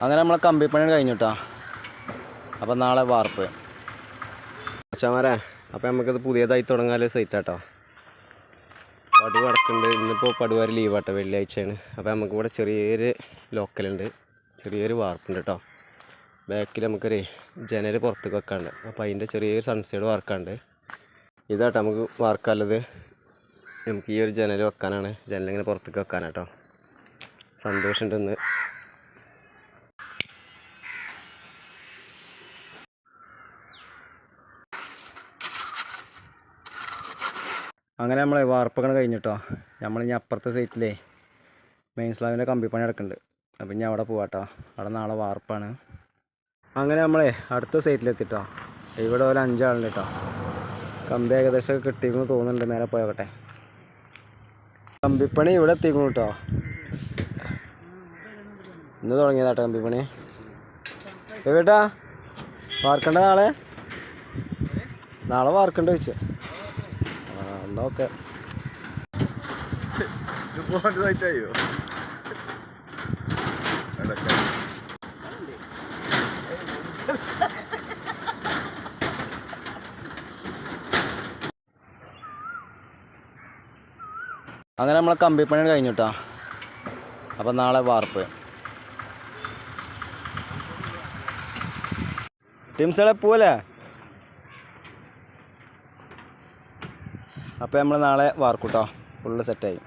അങ്ങനെ നമ്മളെ കമ്പിപ്പണി കഴിഞ്ഞിട്ടാ. അപ്പം നാളെ വാർപ്പ്. അച്ഛാമാരെ, അപ്പം നമുക്കത് പുതിയതായി തുടങ്ങാൻ സൈറ്റാട്ടോ. പടുവ് നടക്കുന്നുണ്ട്. ഇന്നിപ്പോൾ പടുവാർ ലീവാട്ടോ, വെള്ളിയാഴ്ചയാണ്. അപ്പോൾ നമുക്ക് ഇവിടെ ചെറിയൊരു ലോക്കലുണ്ട്, ചെറിയൊരു വാർപ്പുണ്ട് കേട്ടോ. ബാക്കിൽ നമുക്കൊരു ജനൽ പുറത്തേക്ക് വെക്കാണ്ട്. അപ്പോൾ അതിൻ്റെ ചെറിയൊരു സൺസൈഡ് വാർക്കാണ്ട്. ഇതാട്ടോ നമുക്ക് വാർക്കാനുള്ളത്. നമുക്ക് ഈ ഒരു ജനൽ വെക്കാനാണ്, ജനലിങ്ങനെ പുറത്തേക്ക് വെക്കാനാട്ടോ. സന്തോഷമുണ്ടെന്ന്. അങ്ങനെ നമ്മളെ വാർപ്പൊക്കെ കഴിഞ്ഞിട്ടോ. നമ്മളിനി അപ്പുറത്തെ സൈറ്റിലേ മെയിൻ സ്ലാബിൻ്റെ കമ്പിപ്പണി നടക്കുന്നുണ്ട്. അപ്പം ഇനി അവിടെ പോവാട്ടോ. അവിടെ നാളെ വാർപ്പാണ്. അങ്ങനെ നമ്മളെ അടുത്ത സൈറ്റിലെത്തിട്ടോ. ഇവിടെ ഒരു 5 ആളുണ്ട് കേട്ടോ. കമ്പി ഏകദേശം കിട്ടിയെന്ന് തോന്നുന്നുണ്ട്. നേരെ പോയോട്ടെ. കമ്പിപ്പണി ഇവിടെ എത്തിക്കുന്നു കേട്ടോ. ഇന്ന് തുടങ്ങിയതാട്ടോ കമ്പിപ്പണി. എവിടാ വാർക്കണ്ട? നാളെ വാർക്കണ്ട വെച്ച്. എന്നാ ഓക്കെ. അങ്ങനെ നമ്മളെ കമ്പിപ്പണി കഴിഞ്ഞിട്ടാ. അപ്പം നാളെ വാർപ്പ്. ടീംസുകളെ പോലെ. അപ്പോൾ നമ്മൾ നാളെ വാർക്കൂട്ടോ. ഫുള്ള് സെറ്റായി.